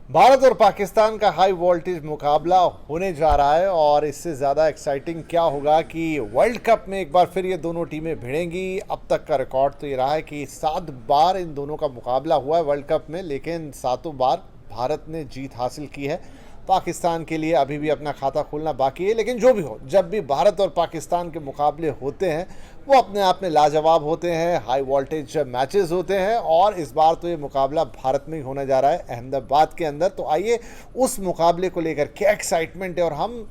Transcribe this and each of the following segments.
भारत और पाकिस्तान का high voltage मुकाबला होने जा रहा है और इससे ज़्यादा एक्साइटिंग क्या होगा कि वर्ल्ड कप में एक बार फिर ये दोनों टीमें भिड़ेंगी। अब तक का रिकॉर्ड तो ये रहा है कि 7 बार इन दोनों का मुकाबला हुआ है वर्ल्ड कप में, लेकिन सातों बार भारत ने जीत हासिल की है। पाकिस्तान के लिए अभी भी अपना खाता खोलना बाकी है, लेकिन जो भी हो, जब भी भारत और पाकिस्तान के मुकाबले होते हैं वो अपने आप में लाजवाब होते हैं, हाई वोल्टेज मैचेस होते हैं। और इस बार तो ये मुकाबला भारत में ही होने जा रहा है, अहमदाबाद के अंदर। तो आइए उस मुकाबले को लेकर क्या एक्साइटमेंट है और हम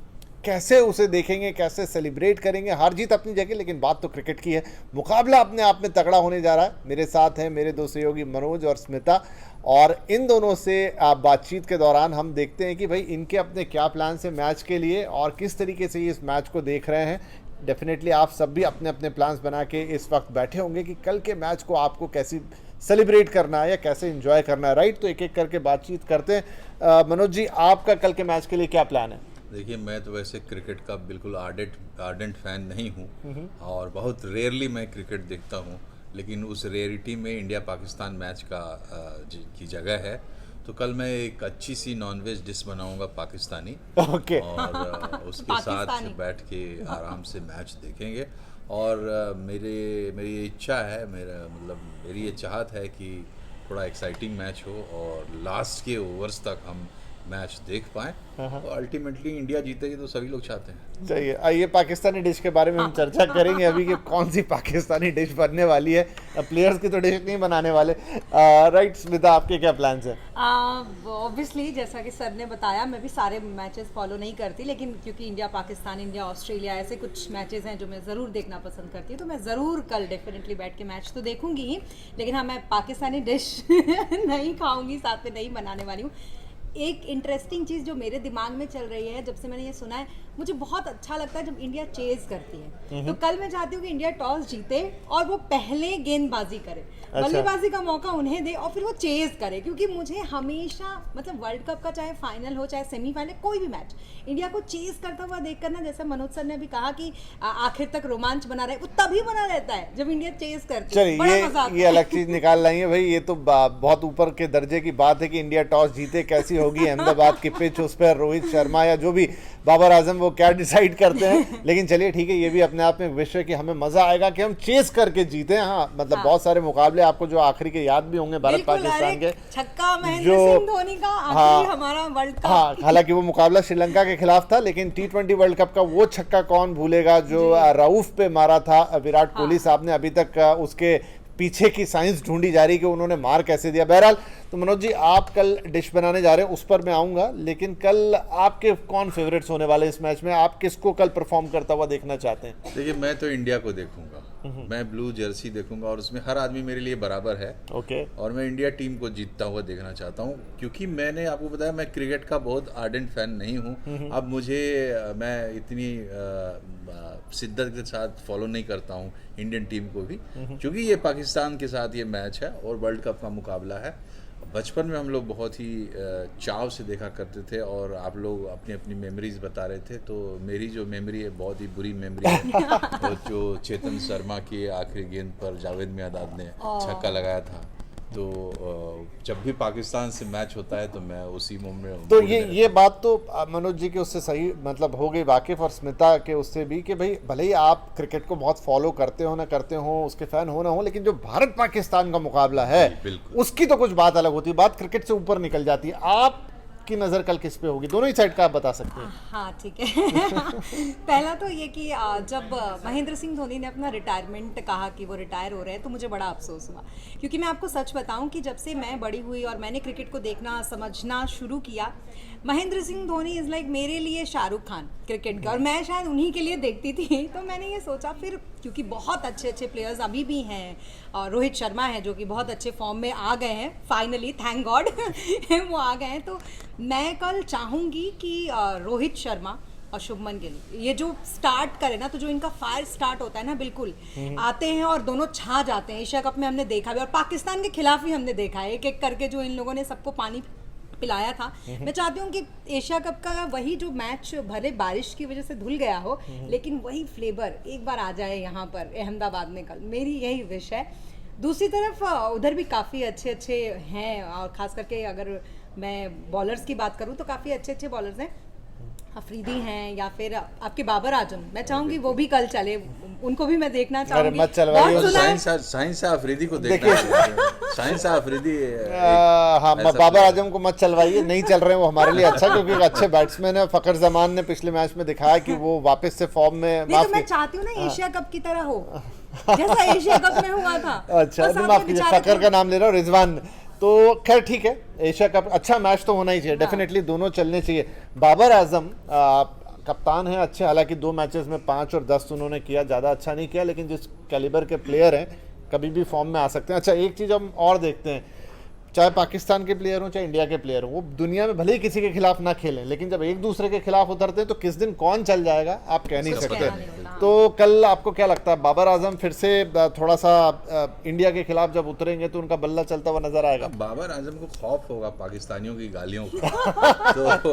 कैसे उसे देखेंगे, कैसे सेलिब्रेट करेंगे। हार जीत अपनी जगह, लेकिन बात तो क्रिकेट की है। मुकाबला अपने आप में तगड़ा होने जा रहा है। मेरे साथ हैं मेरे दो सहयोगी मनोज और स्मिता, और इन दोनों से बातचीत के दौरान हम देखते हैं कि भाई इनके अपने क्या प्लान है मैच के लिए और किस तरीके से ये इस मैच को देख रहे हैं। डेफिनेटली आप सब भी अपने अपने प्लान्स बना के इस वक्त बैठे होंगे कि कल के मैच को आपको कैसी सेलिब्रेट करना है या कैसे एंजॉय करना है, राइट? तो एक एक करके बातचीत करते हैं। मनोज जी, आपका कल के मैच के लिए क्या प्लान है? देखिए, मैं तो वैसे क्रिकेट का बिल्कुल आर्डेंट फ़ैन नहीं हूँ और बहुत रेयरली मैं क्रिकेट देखता हूँ, लेकिन उस रेयरिटी में इंडिया पाकिस्तान मैच की जगह है। तो कल मैं एक अच्छी सी नॉनवेज डिश बनाऊंगा पाकिस्तानी। ओके। और उसके साथ बैठ के आराम से मैच देखेंगे। और मेरी इच्छा है, मेरी ये चाहत है कि थोड़ा एक्साइटिंग मैच हो और लास्ट के ओवर्स तक हम मैच देख पाएँ और अल्टीमेटली इंडिया जीतेगी तो सभी लोग चाहते हैं। चाहिए। आइए पाकिस्तानी डिश के बारे में हम चर्चा करेंगे अभी कि कौन सी पाकिस्तानी डिश बनने वाली है। प्लेयर्स की तो डिश नहीं बनाने वाले, राइट? स्मिता, आपके क्या प्लान्स हैं? ऑब्वियसली जैसा कि सर ने बताया, मैं भी सारे मैचेस फॉलो नहीं करती, लेकिन क्योंकि इंडिया पाकिस्तान, इंडिया ऑस्ट्रेलिया, ऐसे कुछ मैचेस हैं जो मैं ज़रूर देखना पसंद करती हूँ, तो मैं ज़रूर कल डेफिनेटली बैठ के मैच तो देखूंगी ही। लेकिन हाँ, मैं पाकिस्तानी डिश नहीं खाऊंगी, साथ में नहीं बनाने वाली हूँ। एक इंटरेस्टिंग चीज़ जो मेरे दिमाग में चल रही है जब से मैंने ये सुना है, मुझे बहुत अच्छा लगता है जब इंडिया चेज करती है। तो कल मैं चाहती हूँ कि इंडिया टॉस जीते और वो पहले गेंदबाजी करे, बल्लेबाजी का मौका उन्हें दे और फिर वो चेज करे। क्योंकि मुझे हमेशा, मतलब वर्ल्ड कप का चाहे फाइनल हो चाहे सेमीफाइनल, कोई भी मैच इंडिया को चेज करता हुआ देख करना, जैसे मनोज सर ने भी कहा कि आखिर तक रोमांच बना रहे, वो तभी बना रहता है जब इंडिया चेज करती है। चलिए, ये अलग चीज निकाल लाई है भाई। ये तो बहुत ऊपर के दर्जे की बात है कि इंडिया टॉस जीते, कैसी होगी अहमदाबाद की पिच, उस पर रोहित शर्मा या जो भी बाबर आजम वो क्या डिसाइड करते हैं। लेकिन चलिए ठीक है, ये भी अपने आप में विषय कि हमें मजा आएगा कि हम चेस करके जीते। हाँ, मतलब बहुत सारे मुकाबले आपको जो आखिरी के याद भी होंगे भारत पाकिस्तान के, छक्का महेंद्र सिंह धोनी का आखिरी हमारा वर्ल्ड कप। हाँ, हालांकि वो मुकाबला श्रीलंका के खिलाफ था, लेकिन T20 वर्ल्ड कप का वो छक्का कौन भूलेगा जो रऊफ पे मारा था विराट कोहली साहब ने। अभी तक उसके पीछे की साइंस ढूंढी जा रही कि उन्होंने मार कैसे दिया। बहरहाल, तो मनोज जी, आप कल डिश बनाने जा रहे हैं, उस पर मैं आऊँगा, लेकिन कल आपके कौन फेवरेट्स होने वाले इस मैच में? आप किसको कल परफॉर्म करता हुआ देखना चाहते हैं? देखिए, मैं तो इंडिया को देखूंगा, मैं ब्लू जर्सी देखूंगा और उसमें हर आदमी मेरे लिए बराबर है। ओके। और मैं इंडिया टीम को जीतता हुआ देखना चाहता हूँ, क्योंकि मैंने आपको बताया मैं क्रिकेट का बहुत आर्डेंट फैन नहीं हूँ। अब मैं इतनी शिद्दत के साथ फॉलो नहीं करता हूँ इंडियन टीम को भी, क्योंकि ये पाकिस्तान के साथ ये मैच है और वर्ल्ड कप का मुकाबला है। बचपन में हम लोग बहुत ही चाव से देखा करते थे और आप लोग अपनी अपनी मेमोरीज बता रहे थे, तो मेरी जो मेमोरी है बहुत ही बुरी मेमोरी है। तो जो चेतन शर्मा की आखिरी गेंद पर जावेद मियांदाद ने छक्का लगाया था, तो जब भी पाकिस्तान से मैच होता है तो मैं उसी में। तो ये बात तो मनोज जी के उससे सही मतलब हो गई वाकिफ, और स्मिता के उससे भी, कि भाई भले ही आप क्रिकेट को बहुत फॉलो करते हो ना करते हो, उसके फैन हो ना हो, लेकिन जो भारत पाकिस्तान का मुकाबला है उसकी तो कुछ बात अलग होती है, बात क्रिकेट से ऊपर निकल जाती है। आप की नज़र कल किस पे होगी? दोनों ही साइड का आप बता सकते हैं। हाँ, ठीक है। पहला तो ये कि जब महेंद्र सिंह धोनी ने अपना रिटायरमेंट कहा कि वो रिटायर हो रहे हैं, तो मुझे बड़ा अफसोस हुआ। क्योंकि मैं आपको सच बताऊं कि जब से मैं बड़ी हुई और मैंने क्रिकेट को देखना समझना शुरू किया, महेंद्र सिंह धोनी इज़ लाइक मेरे लिए शाहरुख खान क्रिकेट का, और मैं शायद उन्हीं के लिए देखती थी। तो मैंने ये सोचा फिर, क्योंकि बहुत अच्छे अच्छे प्लेयर्स अभी भी हैं, और रोहित शर्मा है जो कि बहुत अच्छे फॉर्म में आ गए हैं, फाइनली थैंक गॉड वो आ गए हैं। तो मैं कल चाहूँगी कि रोहित शर्मा और शुभमन गिल ये जो स्टार्ट करे ना, तो जो इनका फायर स्टार्ट होता है ना, बिल्कुल आते हैं और दोनों छा जाते हैं। एशिया कप में हमने देखा भी और पाकिस्तान के खिलाफ भी हमने देखा है, एक एक करके जो इन लोगों ने सबको पानी पिलाया था। मैं चाहती हूँ कि एशिया कप का वही जो मैच भले बारिश की वजह से धुल गया हो, लेकिन वही फ्लेवर एक बार आ जाए यहाँ पर अहमदाबाद में कल। मेरी यही विश है। दूसरी तरफ उधर भी काफ़ी अच्छे अच्छे हैं, और ख़ास करके अगर मैं बॉलर्स की बात करूं तो काफ़ी अच्छे अच्छे बॉलर्स हैं। अफरीदी हैं या फिर आपके बाबर आजम, मैं चाहूंगी वो भी कल चले, उनको भी मैं देखना चाहूंगी। मत चलवाइए। बहुत सुना है। शाहीन शाह अफरीदी को देखना चाहिए। शाहीन शाह अफरीदी हाँ, बाबर आजम को मत चलवाइए, नहीं चल रहे हैं वो हमारे लिए अच्छा, क्योंकि एक अच्छे बैट्समैन है। फखर जमान ने पिछले मैच में दिखाया कि वो वापस से फॉर्म में नहीं तो मैं चाहती हूँ ना एशिया कप की तरह हो, जैसा एशिया कप में हुआ था। अच्छा, बस तो आपने माफ कीजिए, बेचारे फकर का नाम ले रहा हूँ, रिजवान। तो खैर ठीक है, एशिया कप अच्छा मैच तो होना ही चाहिए, डेफिनेटली दोनों चलने चाहिए। बाबर आजम कप्तान है अच्छे, हालांकि 2 मैचेस में 5 और 10 उन्होंने किया, ज़्यादा अच्छा नहीं किया, लेकिन जिस कैलिबर के प्लेयर हैं कभी भी फॉर्म में आ सकते हैं। अच्छा, एक चीज़ हम और देखते हैं, चाहे पाकिस्तान के प्लेयर हों चाहे इंडिया के प्लेयर हों, वो दुनिया में भले ही किसी के खिलाफ ना खेलें, लेकिन जब एक दूसरे के खिलाफ उतरते हैं तो किस दिन कौन चल जाएगा आप कह नहीं कुछ सकते। कहना नहीं होता। तो कल आपको क्या लगता है, बाबर आजम फिर से थोड़ा सा इंडिया के खिलाफ जब उतरेंगे तो उनका बल्ला चलता हुआ नजर आएगा? बाबर आजम को खौफ होगा पाकिस्तानियों की गालियों का। तो और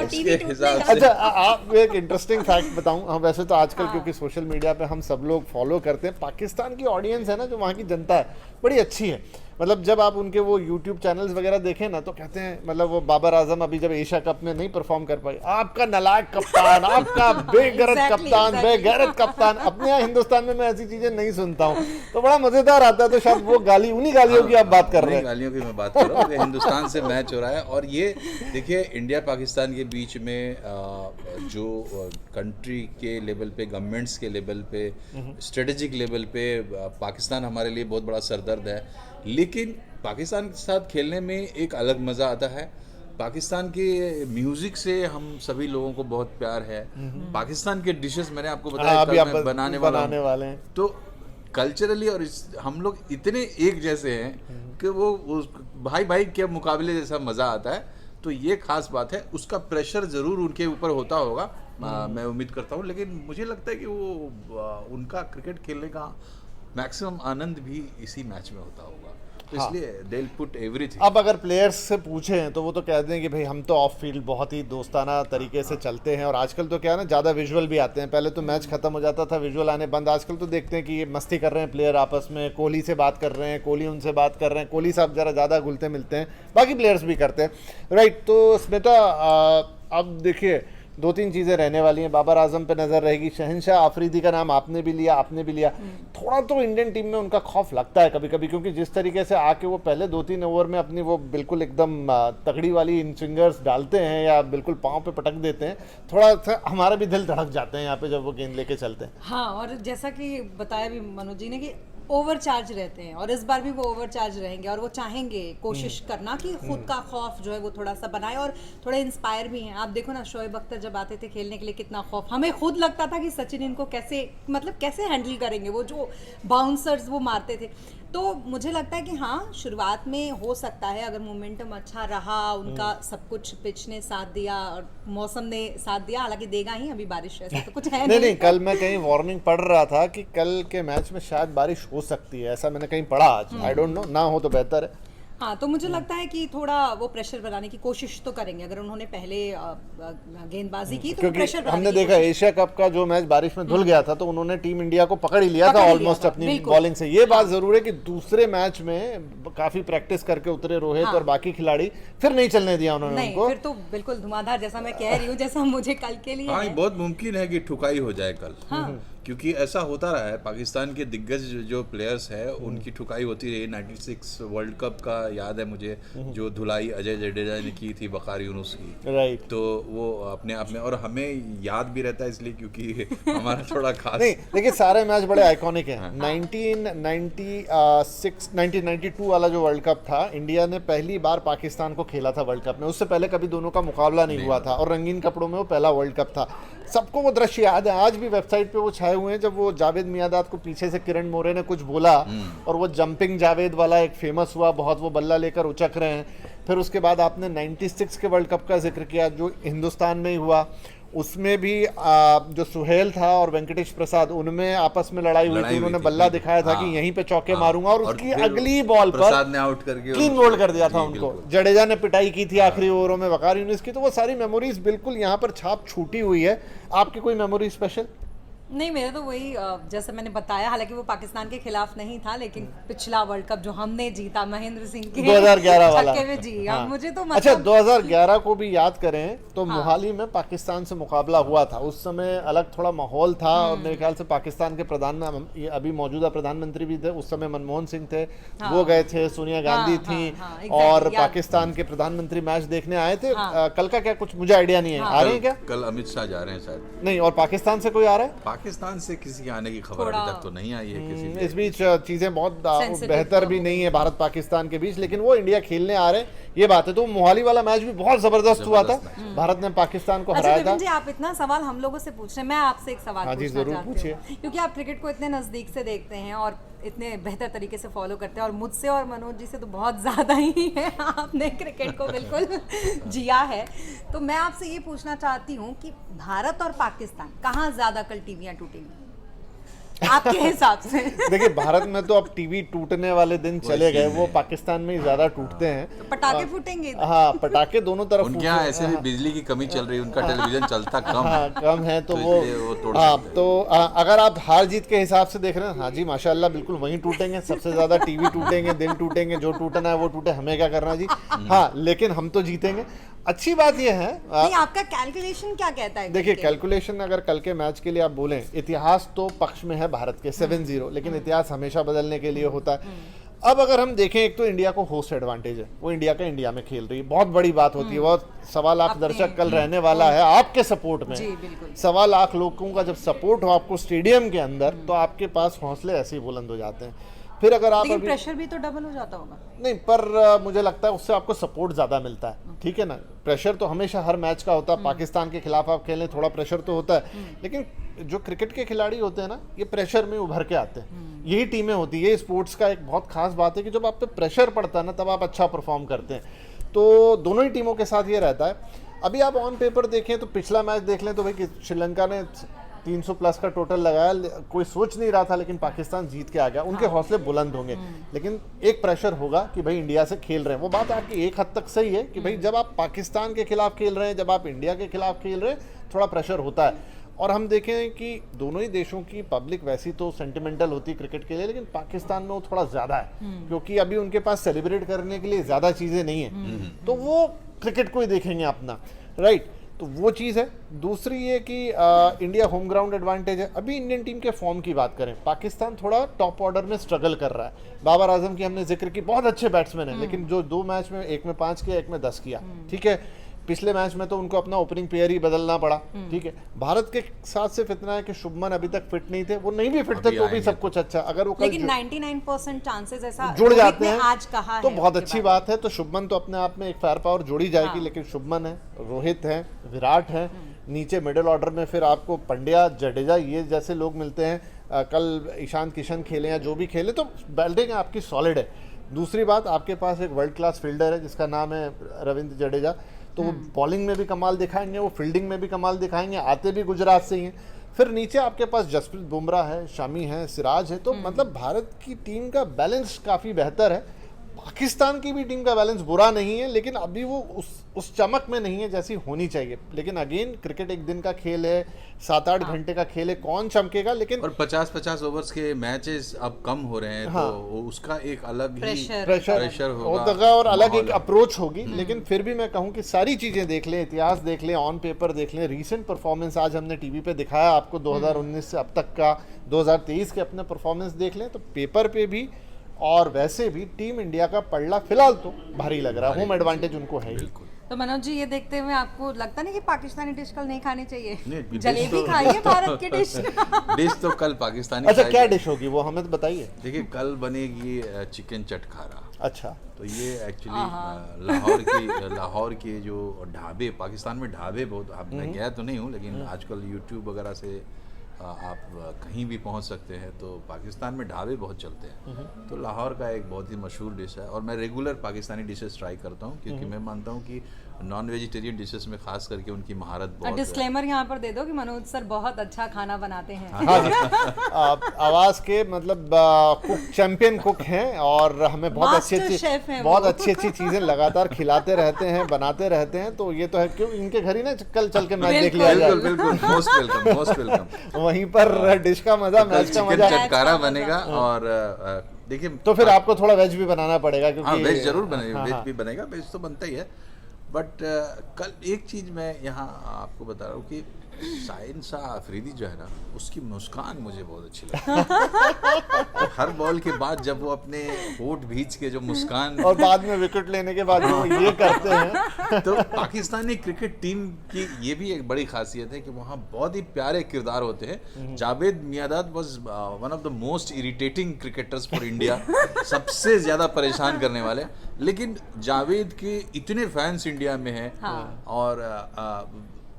उसके टीवी हिसाब टूटने से अच्छा, आप एक इंटरेस्टिंग फैक्ट बताऊं, हम वैसे तो आजकल क्योंकि सोशल मीडिया पे हम सब लोग फॉलो करते हैं, पाकिस्तान की ऑडियंस है ना, जो वहाँ की जनता है बड़ी अच्छी है। मतलब जब आप उनके वो यूट्यूब चैनल्स वगैरह देखें ना, तो कहते हैं मतलब वो बाबर आजम अभी जब एशिया कप में नहीं परफॉर्म कर पाए, आपका नालायक कप्तान, आपका बेगैरत कप्तान, बेगैरत कप्तान। अपने यहाँ हिंदुस्तान में मैं ऐसी चीजें नहीं सुनता हूँ, तो बड़ा मजेदार आता है। तो शायद वो गाली, उन्हीं गालियों की आप बात कर रहे हैं। गालियों की मैं बात कर रहा हूँ कि हिंदुस्तान से मैच हो रहा है, और ये देखिए इंडिया पाकिस्तान के बीच में जो कंट्री के लेवल पे, गवर्नमेंट्स के लेवल पे, स्ट्रेटेजिक लेवल पे पाकिस्तान हमारे लिए बहुत बड़ा सरदर्द है, लेकिन पाकिस्तान के साथ खेलने में एक अलग मज़ा आता है। पाकिस्तान के म्यूजिक से हम सभी लोगों को बहुत प्यार है। पाकिस्तान के डिशेस मैंने आपको बताया अभी कल आप मैं बनाने वाले हैं। तो कल्चरली और हम लोग इतने एक जैसे हैं कि वो भाई भाई के मुकाबले जैसा मज़ा आता है। तो ये खास बात है, उसका प्रेशर ज़रूर उनके ऊपर होता होगा, मैं उम्मीद करता हूँ, लेकिन मुझे लगता है कि वो उनका क्रिकेट खेलने का मैक्सिमम आनंद भी इसी मैच में होता होगा, तो इसलिए दे विल पुट एवरीथिंग। अब अगर प्लेयर्स से पूछें तो वो तो कह दें कि भाई हम तो ऑफ फील्ड बहुत ही दोस्ताना तरीके से चलते हैं, और आजकल तो क्या है ना, ज़्यादा विजुअल भी आते हैं। पहले तो मैच खत्म हो जाता था, विजुअल आने बंद। आजकल तो देखते हैं कि ये मस्ती कर रहे हैं प्लेयर आपस में, कोहली से बात कर रहे हैं, कोहली उनसे बात कर रहे हैं, कोहली साहब ज़रा ज़्यादा घुलते मिलते हैं, बाकी प्लेयर्स भी करते हैं, राइट। तो स्मिता, अब देखिए 2-3 चीज़ें रहने वाली हैं। बाबर आजम पे नज़र रहेगी, शहनशाह अफरीदी का नाम आपने भी लिया। थोड़ा तो इंडियन टीम में उनका खौफ लगता है कभी कभी, क्योंकि जिस तरीके से आके वो पहले 2-3 ओवर में अपनी वो बिल्कुल एकदम तगड़ी वाली इन स्विंगर्स डालते हैं या बिल्कुल पाँव पे पटक देते हैं, थोड़ा सा हमारा भी दिल धड़क जाते हैं यहाँ पे जब वो गेंद लेके चलते हैं। हाँ, और जैसा कि बताया भी मनोज जी ने कि ओवर चार्ज रहते हैं, और इस बार भी वो ओवर चार्ज रहेंगे, और वो चाहेंगे कोशिश करना कि खुद का खौफ जो है वो थोड़ा सा बनाए, और थोड़े इंस्पायर भी हैं। आप देखो ना, शोएब अख्तर जब आते थे खेलने के लिए कितना खौफ, हमें खुद लगता था कि सचिन इनको कैसे हैंडल करेंगे, वो जो बाउंसर्स वो मारते थे। तो मुझे लगता है कि हाँ, शुरुआत में हो सकता है अगर मोमेंटम अच्छा रहा, उनका सब कुछ पिच ने साथ दिया और मौसम ने साथ दिया, हालांकि देगा ही, अभी बारिश ऐसा तो कुछ है नहीं, कल मैं कहीं वार्निंग पढ़ रहा था कि कल के मैच में शायद बारिश हो सकती है, ऐसा मैंने कहीं पढ़ा आज। आई डोंट नो, ना हो तो बेहतर है। हाँ, तो मुझे लगता है कि थोड़ा वो प्रेशर बनाने की कोशिश तो करेंगे, अगर उन्होंने पहले गेंदबाजी की तो क्योंकि प्रेशर बनाने हमने की देखा कोशिश। एशिया कप का जो मैच बारिश में धुल गया था, तो उन्होंने टीम इंडिया को पकड़ ही लिया था पकड़ ही लिया ऑलमोस्ट था, अपनी बिल्कुल। बॉलिंग से। ये बात जरूर है कि दूसरे मैच में काफी प्रैक्टिस करके उतरे रोहित और बाकी खिलाड़ी, फिर नहीं चलने दिया उन्होंने नहीं, उनको। फिर तो बिल्कुल धुआंधार, जैसा मैं कह रही हूँ, जैसा मुझे कल के लिए हाँ, ये है। बहुत मुमकिन है कि ठुकाई हो जाए कल। क्योंकि ऐसा होता रहा है, पाकिस्तान के दिग्गज जो प्लेयर्स हैं उनकी ठुकाई होती रही। 96 वर्ल्ड कप का याद है मुझे, जो धुलाई अजय जडेजा ने की थी बकार यूनुस की, राइट। तो वो अपने आप में, और हमें याद भी रहता है इसलिए क्योंकि हमारा थोड़ा खास नहीं, लेकिन सारे मैच बड़े आइकॉनिक हैं। 1992 वाला जो वर्ल्ड कप था, इंडिया ने पहली बार पाकिस्तान को खेला था वर्ल्ड कप में, उससे पहले कभी दोनों का मुकाबला नहीं हुआ था, और रंगीन कपड़ों में वो पहला वर्ल्ड कप था। सबको वो दृश्य याद है, आज भी वेबसाइट पे वो छाए हुए हैं, जब वो जावेद मियादाद को पीछे से किरण मोरे ने कुछ बोला और वो जंपिंग जावेद वाला एक फेमस हुआ बहुत, वो बल्ला लेकर उचक रहे हैं। फिर उसके बाद आपने 96 के वर्ल्ड कप का जिक्र किया जो हिंदुस्तान में ही हुआ, उसमें भी जो सुहेल था और वेंकटेश प्रसाद, उनमें आपस में लड़ाई हुई थी। उन्होंने बल्ला दिखाया था कि यहीं पे चौके मारूंगा, और उसकी अगली बॉल पर प्रसाद ने आउट करके क्लीन बोल्ड कर दिया था उनको। जडेजा ने पिटाई की थी आखिरी ओवरों में वकार यूनिस की। तो वो सारी मेमोरीज बिल्कुल यहाँ पर छाप छूटी हुई है। आपकी कोई मेमोरी स्पेशल? नहीं, मेरा तो वही जैसे मैंने बताया, हालांकि वो पाकिस्तान के खिलाफ नहीं था, लेकिन पिछला वर्ल्ड कप जो हमने जीता महेंद्र सिंह के 2011 वाला छक्के में जी, हाँ। मुझे तो अच्छा, मतलब 2011 को भी याद करें तो मोहाली में पाकिस्तान से मुकाबला हुआ था। उस समय अलग थोड़ा माहौल था और मेरे ख्याल से पाकिस्तान के अभी मौजूदा प्रधानमंत्री भी थे उस समय, मनमोहन सिंह थे, वो गए थे, सोनिया गांधी थी और पाकिस्तान के प्रधानमंत्री मैच देखने आए थे। कल का क्या कुछ मुझे आइडिया नहीं है, आ रहे हैं क्या? कल अमित शाह जा रहे हैं शायद। नहीं, और पाकिस्तान से कोई आ रहा है? पाकिस्तान से किसी के आने की खबर अभी तक तो नहीं आई है किसी की। इस बीच चीजें बहुत बेहतर भी नहीं है भारत पाकिस्तान के बीच, लेकिन वो इंडिया खेलने आ रहे हैं, ये बात है। तो मोहाली वाला मैच भी बहुत जबरदस्त हुआ था, भारत ने पाकिस्तान को हराया था। विपिन जी, आप इतना सवाल हम लोगों से पूछ रहे हैं, मैं आपसे एक सवाल हाँ जी, पूछना जरूर चाहती हूँ, क्योंकि आप क्रिकेट को इतने नजदीक से देखते हैं और इतने बेहतर तरीके से फॉलो करते हैं, और मुझसे और मनोज जी से तो बहुत ज़्यादा ही है, आपने क्रिकेट को बिल्कुल जिया है। तो मैं आपसे ये पूछना चाहती हूँ कि भारत और पाकिस्तान कहाँ ज़्यादा कल टीवियाँ टूटेंगी आपके हिसाब से? देखिए, भारत में तो अब टीवी टूटने वाले दिन चले गए, वो पाकिस्तान में ही ज्यादा टूटते हैं। तो पटाखे फूटेंगे? हाँ, पटाखे दोनों तरफ उनके यहाँ ऐसे भी बिजली की कमी चल रही है, उनका टेलीविजन चलता कम है। कम है तो वो तोड़ हाँ, सकते हैं। तो अगर आप हार जीत के हिसाब से देख रहे हैं, हाँ जी माशाल्लाह, बिल्कुल वहीं टूटेंगे, सबसे ज्यादा टीवी टूटेंगे, दिन टूटेंगे, जो टूटना है वो टूटे, हमें क्या करना जी। हाँ, लेकिन हम तो जीतेंगे। अच्छी बात यह है, नहीं, आपका कैलकुलेशन क्या कहता है? देखिए, कैलकुलेशन अगर कल के मैच के लिए आप बोलें, इतिहास तो पक्ष में है भारत के 7-0, लेकिन इतिहास हमेशा बदलने के लिए होता है। अब अगर हम देखें, एक तो इंडिया को होस्ट एडवांटेज है, वो इंडिया का इंडिया में खेल रही है, बहुत बड़ी बात होती है। बहुत 1.25 लाख दर्शक कल रहने वाला है आपके सपोर्ट में। 1.25 लाख लोगों का जब सपोर्ट हो आपको स्टेडियम के अंदर, तो आपके पास हौसले ऐसे ही बुलंद हो जाते हैं। फिर अगर आप लेकिन प्रेशर भी तो डबल हो जाता होगा। नहीं, पर मुझे लगता है उससे आपको सपोर्ट ज्यादा मिलता है, ठीक है ना। प्रेशर तो हमेशा हर मैच का होता है, पाकिस्तान के खिलाफ आप खेलें थोड़ा प्रेशर तो होता है, लेकिन जो क्रिकेट के खिलाड़ी होते हैं ना, ये प्रेशर में उभर के आते हैं। यही टीमें होती है, ये स्पोर्ट्स का एक बहुत खास बात है कि जब आप पे प्रेशर पड़ता है ना, तब आप अच्छा परफॉर्म करते हैं। तो दोनों ही टीमों के साथ ये रहता है। अभी आप ऑन पेपर देखें तो पिछला मैच देख लें तो भाई श्रीलंका ने 300 प्लस का टोटल लगाया, कोई सोच नहीं रहा था, लेकिन पाकिस्तान जीत के आ गया। उनके हौसले बुलंद होंगे, लेकिन एक प्रेशर होगा कि भाई इंडिया से खेल रहे हैं। वो बात आपकी एक हद तक सही है कि भाई जब आप पाकिस्तान के खिलाफ खेल रहे हैं, जब आप इंडिया के खिलाफ खेल रहे हैं, थोड़ा प्रेशर होता है। और हम देखें कि दोनों ही देशों की पब्लिक वैसी तो सेंटिमेंटल होती है क्रिकेट के लिए, लेकिन पाकिस्तान में वो थोड़ा ज़्यादा है, क्योंकि अभी उनके पास सेलिब्रेट करने के लिए ज़्यादा चीज़ें नहीं है, तो वो क्रिकेट को ही देखेंगे अपना, राइट। तो वो चीज़ है। दूसरी ये कि इंडिया होम ग्राउंड एडवांटेज है। अभी इंडियन टीम के फॉर्म की बात करें, पाकिस्तान थोड़ा टॉप ऑर्डर में स्ट्रगल कर रहा है। बाबर आजम की हमने जिक्र की, बहुत अच्छे बैट्समैन है, लेकिन जो 2 मैच में, एक में 5 किया, एक में 10 किया, ठीक है। पिछले मैच में तो उनको अपना ओपनिंग पेयर ही बदलना पड़ा, ठीक है। भारत के साथ सिर्फ इतना है कि शुभमन अभी तक फिट नहीं थे, वो नहीं भी फिट थे तो भी सब कुछ अच्छा। अगर वो लेकिन 99% चांसेस ऐसा जुड़ जाते हैं आज कहा तो है, बहुत अच्छी बात है। तो शुभमन तो अपने आप में एक फायर पावर जोड़ी जाएगी, लेकिन शुभमन है, रोहित है, विराट है, नीचे मिडिल ऑर्डर में फिर आपको पंड्या, जडेजा, ये जैसे लोग मिलते हैं। कल ईशान किशन खेले या जो भी खेले, तो बैटिंग आपकी सॉलिड है। दूसरी बात, आपके पास एक वर्ल्ड क्लास फील्डर है जिसका नाम है रविंद्र जडेजा, तो वो बॉलिंग में भी कमाल दिखाएंगे, वो फील्डिंग में भी कमाल दिखाएंगे, आते भी गुजरात से ही हैं। फिर नीचे आपके पास जसप्रीत बुमराह है, शमी है, सिराज है, तो मतलब भारत की टीम का बैलेंस काफ़ी बेहतर है। पाकिस्तान की भी टीम का बैलेंस बुरा नहीं है, लेकिन अभी वो उस चमक में नहीं है जैसी होनी चाहिए। लेकिन अगेन क्रिकेट एक दिन का खेल है, 7-8 घंटे का खेल है, कौन चमकेगा। लेकिन और 50-50 ओवर्स के मैचेस अब कम हो रहे हैं, तो उसका एक अलग ही प्रेशर होगा और अलग एक अप्रोच होगी। लेकिन फिर भी मैं कहूँ कि सारी चीज़ें देख लें, इतिहास देख लें, ऑन पेपर देख लें, रीसेंट परफॉर्मेंस आज हमने टीवी पे दिखाया आपको 2019 से अब तक का, 2023 के अपने परफॉर्मेंस देख लें, तो पेपर पे भी और वैसे भी टीम इंडिया का पलड़ा फिलहाल तो भारी लग रहा है। होम एडवांटेज उनको है ही। तो मनोज जी, ये देखते हुए आपको लगता नहीं कि पाकिस्तानी डिश कल नहीं खानी चाहिए? नहीं, जलेबी खाइए भारत की डिश। डिश तो कल पाकिस्तानी। अच्छा, क्या डिश होगी वो हमें तो बताइए। देखिए, कल बनेगी चिकन चटखारा। अच्छा, तो ये एक्चुअली लाहौर के जो ढाबे, पाकिस्तान में ढाबे बहुत, अब मैं गया तो नहीं हूँ, लेकिन आजकल यूट्यूब वगैरह से आप कहीं भी पहुंच सकते हैं, तो पाकिस्तान में ढाबे बहुत चलते हैं। तो लाहौर का एक बहुत ही मशहूर डिश है, और मैं रेगुलर पाकिस्तानी डिशेस ट्राई करता हूँ, क्योंकि मैं मानता हूँ कि नॉन वेजिटेरियन डिशेस में खास करके उनकी महारत बहुत। डिस्क्लेमर यहाँ पर दे दो कि मनोज सर बहुत अच्छा खाना बनाते हैं। आवाज के मतलब कुक, चैंपियन कुक हैं, और हमें बहुत अच्छी चीजें लगातार खिलाते रहते हैं, बनाते रहते हैं। तो ये तो है, क्यों इनके घर ही ना कल चल के मैच देख लिया जाए। बिल्कुल, मोस्ट वेलकम। वहीं पर डिश का मजा, मैच का चिकन मजा। चटकारा बनेगा। और देखिए तो फिर आपको थोड़ा वेज भी बनाना पड़ेगा, हाँ क्योंकि वेज जरूर बनेगा, हाँ, वेज हाँ। भी बनेगा, वेज तो बनता ही है। बट कल एक चीज़ मैं यहाँ आपको बता रहा हूँ कि शाहीन शाह अफरीदी जो है ना, उसकी मुस्कान मुझे बहुत अच्छी लगती है। हर बॉल के बाद जब वो अपने होठ भींच के जो मुस्कान, और बाद में विकेट लेने के बाद वो ये करते हैं। तो पाकिस्तानी क्रिकेट टीम की ये भी एक बड़ी खासियत है कि वहाँ बहुत ही प्यारे किरदार होते हैं। Javed Miandad was one of the most irritating cricketers for India, सबसे ज़्यादा परेशान करने वाले। लेकिन जावेद के इतने फैंस इंडिया में हैं। और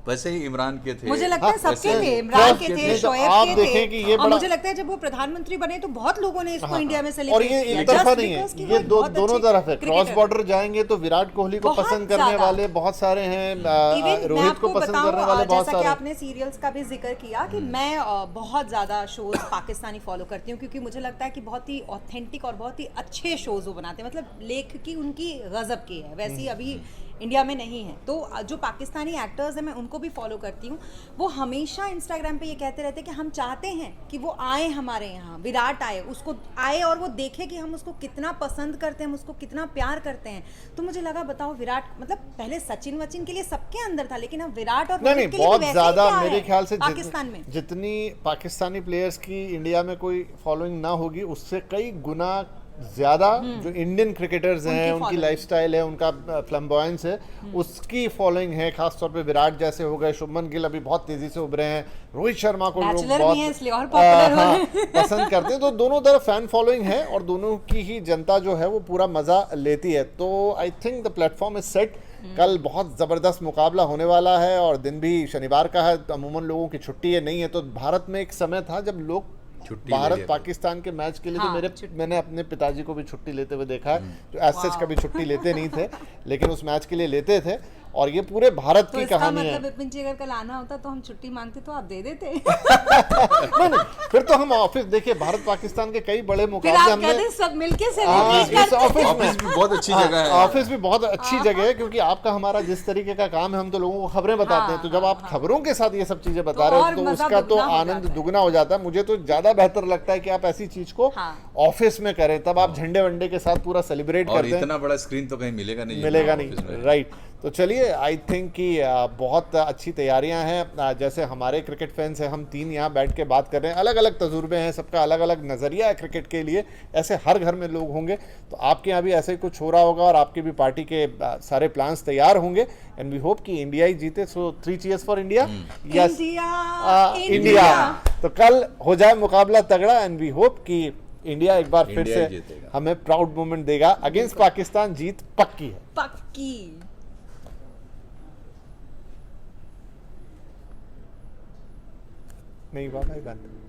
वैसे ही इमरान के थे, मुझे लगता है सबके वैसे थे, ही इमरान सब के के थे, थे। शोएब आप के देखें कि थे, ये और बड़ा- मुझे लगता है जब वो प्रधानमंत्री बने तो बहुत लोगों ने इसको इंडिया में और सेलिब्रेट ये किया, एक तरफा just नहीं है, because कि वो ये एक बहुत दोनों अच्छे तरफ है। क्रॉस क्रिकेटर बॉर्डर जाएंगे तो विराट कोहली को बहुत पसंद करने ज्यादा। वाले बहुत सारे हैं, इवन मैं रोहित आपको को पसंद बताऊं, करने वाले बहुत जैसा कि सारे। आपने सीरियल्स का भी जिक्र किया कि मैं बहुत ज़्यादा शोज पाकिस्तानी फॉलो करती हूँ, क्योंकि मुझे लगता है कि बहुत ही ऑथेंटिक और बहुत ही अच्छे शोज वो बनाते हैं। मतलब लेख की उनकी गजब की है, वैसी अभी इंडिया में नहीं है। तो जो पाकिस्तानी एक्टर्स हैं मैं उनको भी फॉलो करती हूँ। वो हमेशा इंस्टाग्राम पे ये कहते रहते हैं कि हम चाहते हैं कि वो आए हमारे यहाँ, विराट आए, उसको आए और वो देखे कि हम उसको कितना पसंद करते हैं, हम उसको कितना प्यार करते हैं। तो मुझे लगा बताओ, विराट मतलब पहले सचिन वचिन के लिए सबके अंदर था, लेकिन अब विराट और नहीं रोहित के लिए बहुत भी वैसे ही ज्यादा प्यार मेरे है ख्याल से पाकिस्तान में। जितनी पाकिस्तानी प्लेयर्स की इंडिया में कोई फॉलोइंग ना होगी, उससे कई गुना ज्यादा जो इंडियन क्रिकेटर्स हैं, उनकी following। लाइफस्टाइल है, उनका फ्लैम्बॉयंस है, उसकी फॉलोइंग है। खासतौर पे विराट जैसे हो गए, शुभमन गिल अभी बहुत तेजी से उभरे हैं, रोहित शर्मा को लोग बैचलर बहुत भी हैं इसलिए और पॉपुलर हो रहे हैं। पसंद करते हैं। तो दोनों तरफ फैन फॉलोइंग है और दोनों की ही जनता जो है वो पूरा मजा लेती है। तो I think the platform is set. कल बहुत ज़बरदस्त मुकाबला होने वाला है और दिन भी शनिवार का है, अमूमन लोगों की छुट्टी है नहीं है। तो भारत में एक समय था जब लोग छुट्टी ले भारत लिया पाकिस्तान के मैच के लिए हाँ, तो मैंने अपने पिताजी को भी छुट्टी लेते हुए देखा है, जो एज सच कभी छुट्टी लेते नहीं थे, लेकिन उस मैच के लिए लेते थे। और ये पूरे भारत तो की इसका कहानी है। मतलब विपिन जी अगर कल आना होता तो हम छुट्टी मांगते तो आप दे देते। नहीं, फिर तो हम ऑफिस देखिए, भारत पाकिस्तान के कई बड़े फिर मुकाबले आप हमने कहते सब मिलके हाँ, सेलिब्रेट इस करते। ऑफिस में ऑफिस भी बहुत अच्छी जगह है। ऑफिस भी बहुत अच्छी जगह है, क्योंकि आपका हमारा जिस तरीके का काम है, हम तो लोगों को खबरें बताते हैं। तो जब आप खबरों के साथ ये सब चीजें बता रहे हो और तो मजा उसका तो दुगना हो आनंद जाता है। दुगना हो जाता है। मुझे तो ज्यादा बेहतर लगता है कि आप ऐसी चीज को ऑफिस में करें, तब आप झंडे वंडे के साथ पूरा सेलिब्रेट और करते हैं। इतना बड़ा स्क्रीन तो कहीं मिलेगा नहीं, मिलेगा ऑफिस नहीं, में। राइट। तो चलिए, आई थिंक कि बहुत अच्छी तैयारियां हैं। जैसे हमारे क्रिकेट फैंस हैं, हम तीन यहाँ बैठ के बात कर रहे हैं, अलग अलग तजुर्बे हैं, सबका अलग अलग नज़रिया है क्रिकेट के लिए। ऐसे हर घर में लोग होंगे, तो आपके यहाँ भी ऐसे ही कुछ हो रहा होगा और आपके भी पार्टी के सारे प्लान्स तैयार होंगे। एंड वी होप कि इंडिया ही जीते। सो 3 cheers for India. Yes, India. तो कल हो जाए मुकाबला तगड़ा एंड वी होप कि इंडिया एक बार फिर इंडिया ही से जीतेगा। हमें प्राउड मोमेंट देगा। अगेंस्ट पाकिस्तान जीत पक्की है। पक्की। नहीं हुआ भाई बात।